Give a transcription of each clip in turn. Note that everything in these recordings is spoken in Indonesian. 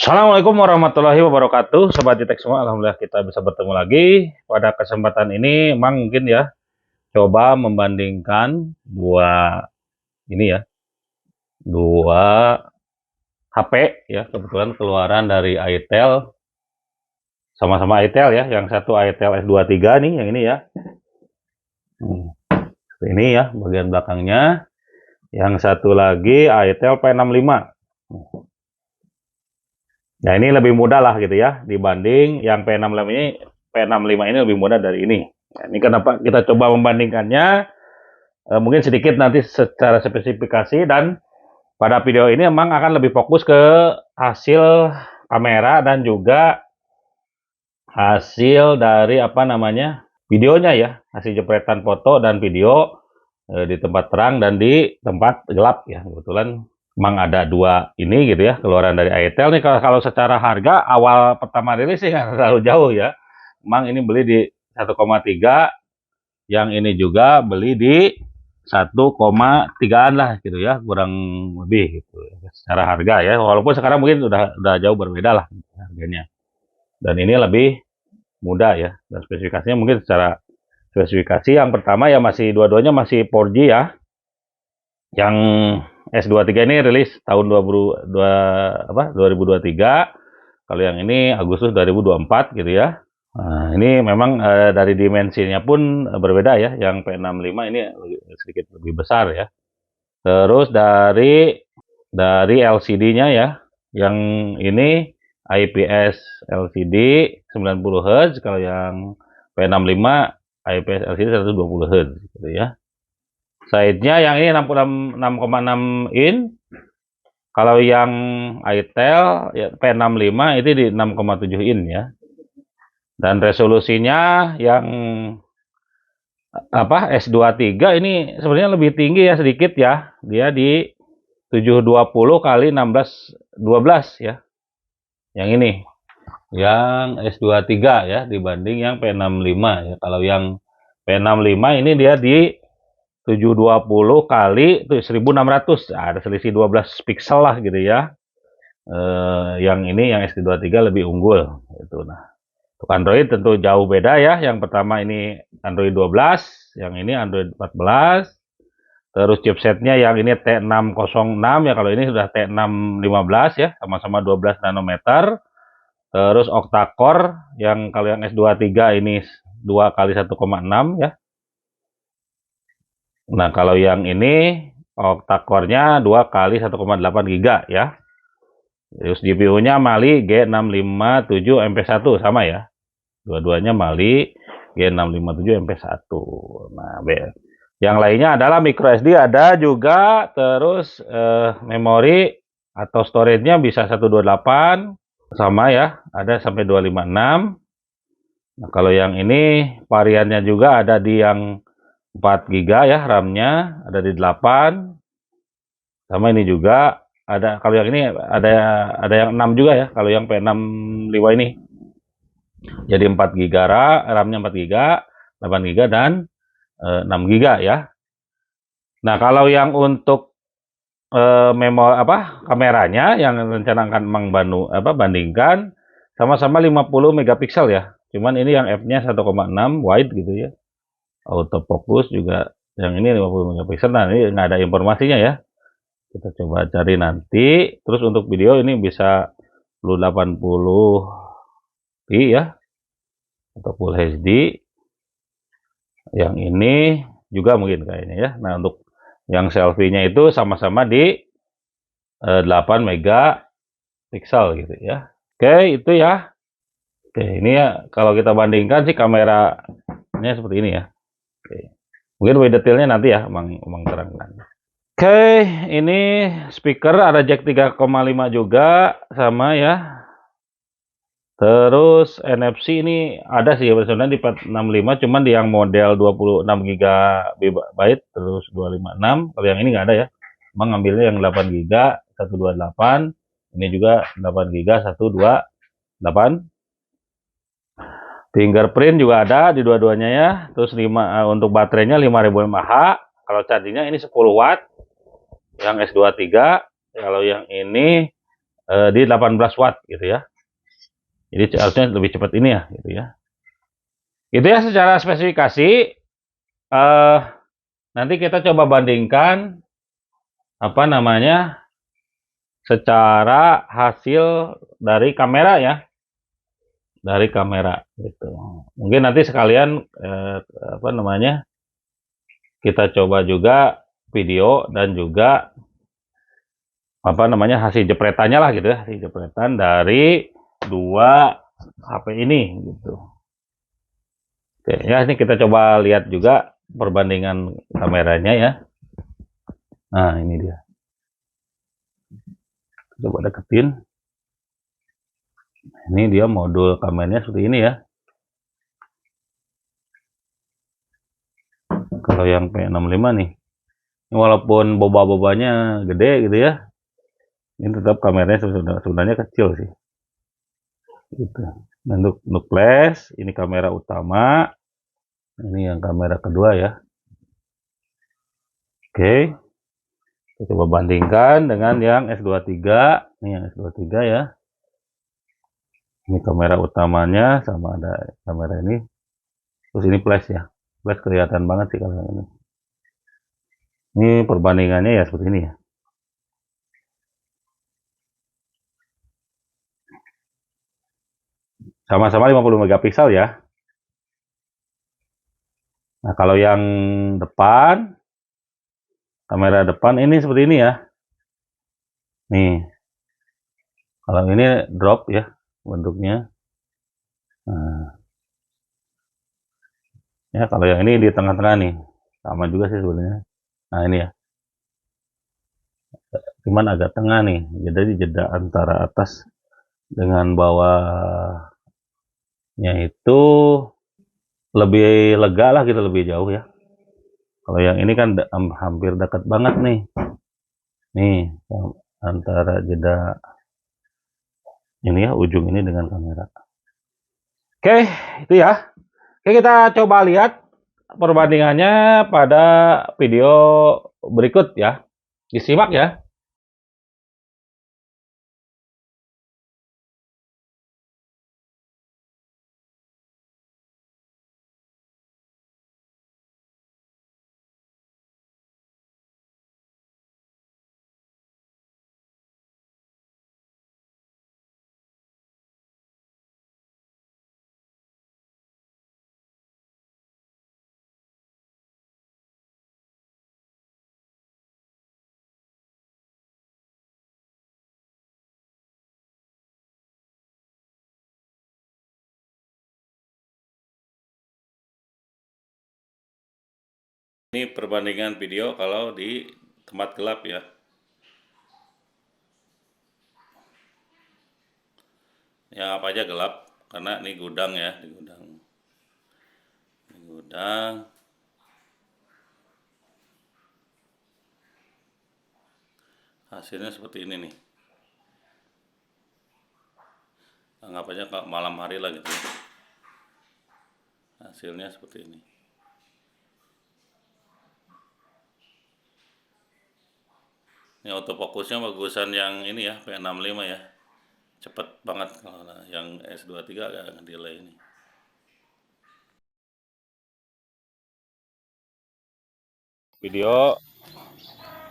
Assalamualaikum warahmatullahi wabarakatuh, Sobat Jitek semua. Alhamdulillah kita bisa bertemu lagi. Pada kesempatan ini, Mang mungkin ya, coba membandingkan dua ini ya, dua HP ya, kebetulan keluaran dari itel, sama-sama itel ya. Yang satu itel S23 nih, yang ini ya. Ini ya, bagian belakangnya. Yang satu lagi itel P65. Nah, ini lebih mudah lah gitu ya, dibanding yang P65 ini lebih mudah dari ini. Nah, ini kenapa kita coba membandingkannya, mungkin sedikit nanti secara spesifikasi, dan pada video ini memang akan lebih fokus ke hasil kamera dan juga hasil dari videonya ya, hasil jepretan foto dan video di tempat terang dan di tempat gelap ya. Kebetulan memang ada dua ini gitu ya, keluaran dari itel nih. Kalau secara harga awal pertama rilis sih nggak terlalu jauh ya. Memang ini beli di 1,3, yang ini juga beli di 1,3an lah gitu ya, kurang lebih gitu secara harga ya. Walaupun sekarang mungkin udah jauh berbeda lah harganya. Dan ini lebih mudah ya, dan spesifikasinya mungkin secara spesifikasi yang pertama ya masih dua-duanya masih 4G ya. Yang S23 ini rilis tahun 2023. Kalau yang ini Agustus 2024 gitu ya. Nah, ini memang dari dimensinya pun berbeda ya. Yang P65 ini sedikit lebih besar ya. Terus dari LCD-nya ya. Yang ini IPS LCD 90 Hz, kalau yang P65 IPS LCD 120 Hz gitu ya. Size-nya yang ini 6,6 in. Kalau yang itel ya, P65 itu di 6,7 in ya. Dan resolusinya yang S23 ini sebenarnya lebih tinggi ya sedikit ya. Dia di 720 kali 1612 ya. Yang ini. Yang S23 ya dibanding yang P65 ya. Kalau yang P65 ini dia di 720 kali 1600, ada selisih 12 pixel lah gitu ya. Yang ini yang S23 lebih unggul gitu. Nah, untuk Android tentu jauh beda ya. Yang pertama ini Android 12, yang ini Android 14. Terus chipsetnya yang ini T606 ya, kalau ini sudah T615 ya, sama-sama 12 nanometer. Terus octa-core, yang kalau yang S23 ini 2 kali 1,6 ya. Nah, kalau yang ini octa-core-nya 2 kali 1,8 GB ya. Terus GPU-nya Mali G657 MP1 sama ya. Dua-duanya Mali G657 MP1. Nah, yang lainnya adalah micro SD ada juga, terus memori atau storage-nya bisa 128 sama ya, ada sampai 256. Nah, kalau yang ini variannya juga ada di yang 4 GB ya, RAM-nya ada di 8. Sama ini juga ada, kalau yang ini ada yang 6 juga ya, kalau yang P65 ini. Jadi 4 GB RAM-nya 4 GB, 8 GB dan 6 GB ya. Nah, kalau yang untuk kameranya yang rencana akan bandingkan sama-sama 50 megapiksel ya. Cuman ini yang f-nya 1,6 wide gitu ya. Autofocus juga yang ini 50 megapiksel. Nah, ini nggak ada informasinya ya. Kita coba cari nanti. Terus untuk video ini bisa 1080p ya, atau Full HD. Yang ini juga mungkin kayaknya ya. Nah, untuk yang selfie-nya itu sama-sama di 8 megapiksel gitu ya. Oke, itu ya. Oke, ini ya kalau kita bandingkan sih kameranya seperti ini ya. Oke. Mungkin lebih detailnya nanti ya Mang terangkan. Oke, ini speaker ada jack 3,5 juga sama ya. Terus NFC ini ada sih sebenarnya di 465, cuman di yang model 26 GB terus 256. Kalau yang ini nggak ada ya. Emang ngambilnya yang 8 GB 128. Ini juga 8 GB 128. Fingerprint juga ada di dua-duanya ya. Terus untuk baterainya 5000 mAh. Kalau chargingnya ini 10 watt. Yang S23. Kalau yang ini di 18 watt gitu ya. Jadi harusnya lebih cepat ini ya gitu ya. Itu ya secara spesifikasi. Nanti kita coba bandingkan apa namanya secara hasil dari kamera ya, dari kamera gitu. Mungkin nanti sekalian apa namanya kita coba juga video dan juga apa namanya hasil jepretannya lah gitu ya, hasil jepretan dari dua HP ini gitu. Oke, ya ini kita coba lihat juga perbandingan kameranya ya. Nah, ini dia. Coba deketin. Ini dia modul kameranya seperti ini ya. Kalau yang P65 nih, walaupun boba-bobanya gede gitu ya, ini tetap kameranya sebenarnya kecil sih. Gitu. Untuk flash, ini kamera utama, ini yang kamera kedua ya. Oke, kita coba bandingkan dengan yang S23. Ini yang S23 ya. Ini kamera utamanya sama ada kamera ini. Terus ini flash ya. Flash kelihatan banget sih kalau ini. Ini perbandingannya ya seperti ini ya. Sama-sama 50 megapiksel ya. Nah, kalau yang depan, kamera depan ini seperti ini ya. Nih. Kalau ini drop ya bentuknya. Nah, ya kalau yang ini di tengah-tengah nih. Sama juga sih sebenarnya. Nah, ini ya. Cuman agak tengah nih. Jadi jeda antara atas dengan bawahnya itu lebih lega lah gitu, lebih jauh ya. Kalau yang ini kan hampir dekat banget nih. Nih, antara jeda ini ya, ujung ini dengan kamera. Oke, itu ya. Oke, kita coba lihat perbandingannya pada video berikut ya. Disimak ya. Ini perbandingan video kalau di tempat gelap ya. Yang apa aja gelap karena ini gudang ya, di gudang. Ini gudang. Hasilnya seperti ini nih. Anggap aja malam hari lah gitu ya. Hasilnya seperti ini. Ini autofokusnya bagusan yang ini ya, P65 ya. Cepet banget. Kalau yang S23 agak delay ini. Video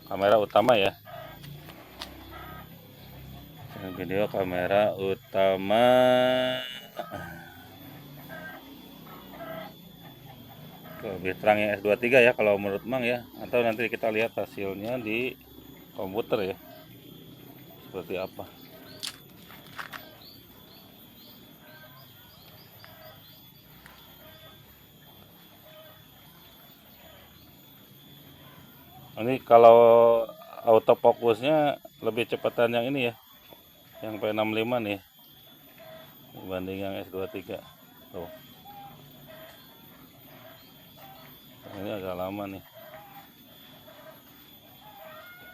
kamera utama ya. Video kamera utama. Lebih terang yang S23 ya kalau menurut Mang ya. Atau nanti kita lihat hasilnya di komputer ya. Seperti apa. Ini kalau autofokusnya lebih cepatan yang ini ya. Yang P65 nih. Dibanding yang S23. Tuh. Ini agak lama nih.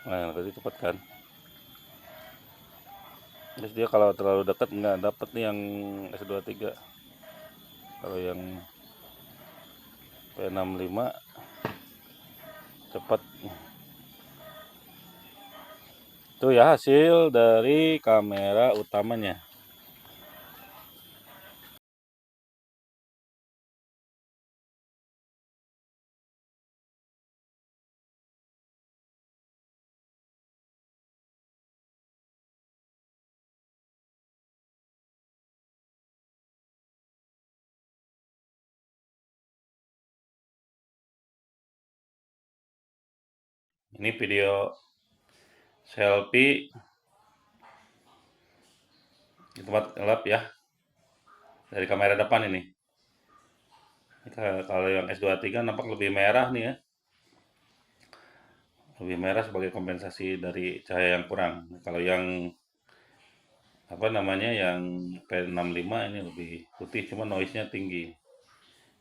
Nah, tadi cepat kan. Terus dia kalau terlalu dekat nggak dapet nih yang S23. Kalau yang P65 cepat. Itu ya hasil dari kamera utamanya. Ini video selfie di tempat gelap ya, dari kamera depan ini. Kalau yang S23 nampak lebih merah nih ya, lebih merah sebagai kompensasi dari cahaya yang kurang. Kalau yang apa namanya, yang P65 ini lebih putih, cuma noise-nya tinggi.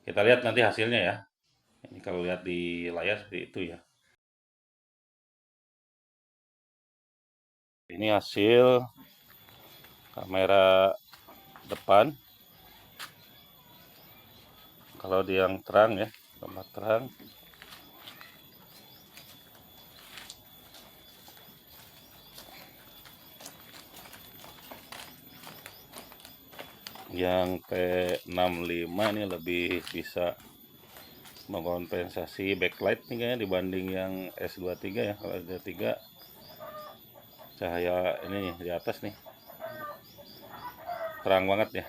Kita lihat nanti hasilnya ya. Ini kalau lihat di layar seperti itu ya. Ini hasil kamera depan. Kalau di yang terang ya, tempat terang. Yang P65 ini lebih bisa mengkompensasi backlight nih kayaknya dibanding yang S23 ya. Kalau S23 cahaya ini di atas nih terang banget ya.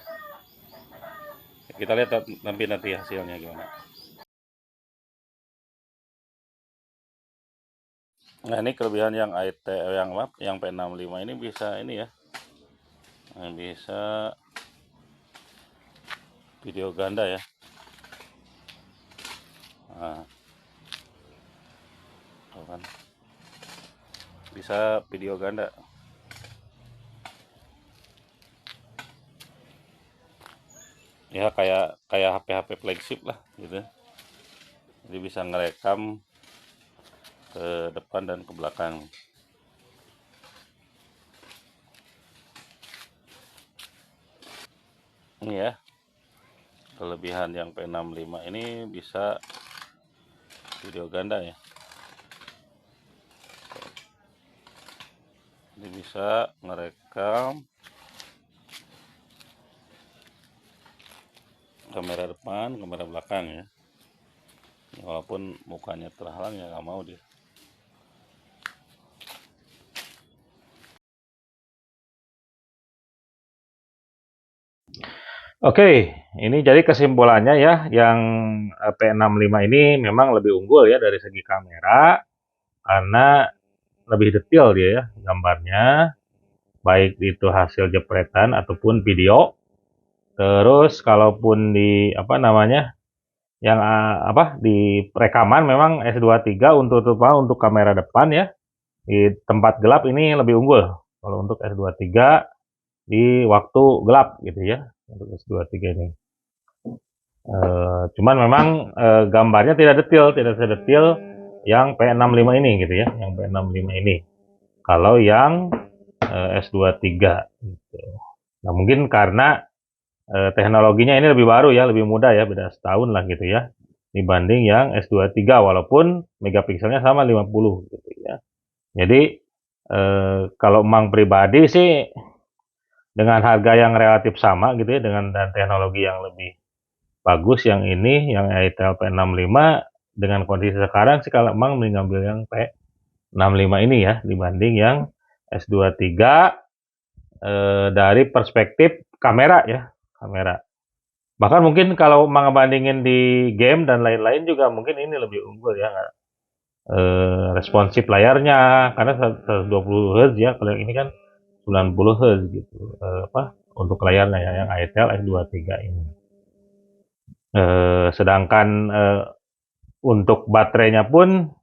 Kita lihat nanti hasilnya gimana. Nah, ini kelebihan yang yang P65 ini bisa ini ya. Nah, bisa video ganda ya. Nah, tuh kan. Bisa video ganda. Ya kayak HP-HP flagship lah gitu. Jadi bisa ngerekam ke depan dan ke belakang. Ini ya, kelebihan yang P65 ini bisa video ganda ya. Ini bisa ngerekam kamera depan, kamera belakang ya. Walaupun mukanya terhalang ya nggak mau dia. Oke, ini jadi kesimpulannya ya, yang P65 ini memang lebih unggul ya dari segi kamera, karena lebih detail dia ya gambarnya, baik itu hasil jepretan ataupun video. Terus kalaupun di apa namanya, yang di rekaman memang S23 untuk kamera depan ya, di tempat gelap ini lebih unggul. Kalau untuk S23 di waktu gelap gitu ya, untuk S23 ini. Cuman memang gambarnya tidak sedetail yang P65 ini gitu ya, yang P65 ini. Kalau yang S23 gitu. Nah, mungkin karena teknologinya ini lebih baru ya, lebih mudah ya, beda setahun lah gitu ya, dibanding yang S23 walaupun megapikselnya sama 50 gitu ya. Jadi kalau Mang pribadi sih dengan harga yang relatif sama gitu ya, dan teknologi yang lebih bagus yang ini, yang Itel P65 dengan kondisi sekarang sih kalau Mang mengambil yang P65 ini ya, dibanding yang S23 dari perspektif kamera ya, kamera. Bahkan mungkin kalau Mang bandingin di game dan lain-lain juga mungkin ini lebih unggul ya, responsif layarnya karena 120 Hz ya, kalau yang ini kan 90 Hz gitu, untuk layarnya ya, yang Itel S23 ini. Sedangkan untuk baterainya pun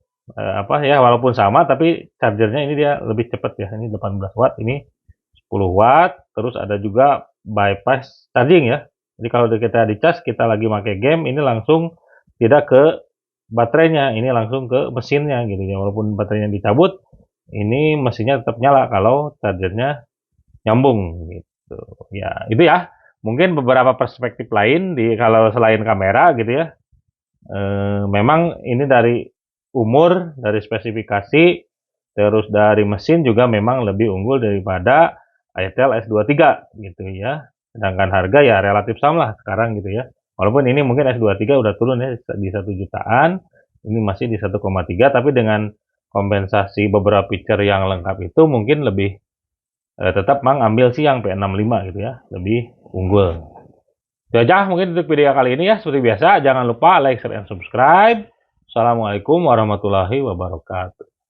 walaupun sama tapi chargernya ini dia lebih cepat ya, ini 18 watt, ini 10 watt, terus ada juga bypass charging ya. Jadi kalau kita dicas, kita lagi pakai game, ini langsung tidak ke baterainya, ini langsung ke mesinnya gitu ya. Walaupun baterainya dicabut, ini mesinnya tetap nyala kalau chargernya nyambung gitu. Ya, itu ya. Mungkin beberapa perspektif lain kalau selain kamera gitu ya. Memang ini dari umur, dari spesifikasi, Terus dari mesin juga memang lebih unggul daripada ITEL S23 gitu ya. Sedangkan harga ya relatif sama lah sekarang gitu ya. Walaupun ini mungkin S23 udah turun ya di 1 jutaan, ini masih di 1,3, tapi dengan kompensasi beberapa feature yang lengkap itu mungkin lebih tetap Mang ambil sih yang P65 gitu ya, lebih unggul. Itu aja mungkin untuk video kali ini ya. Seperti biasa, jangan lupa like, share, dan subscribe. Assalamualaikum warahmatullahi wabarakatuh.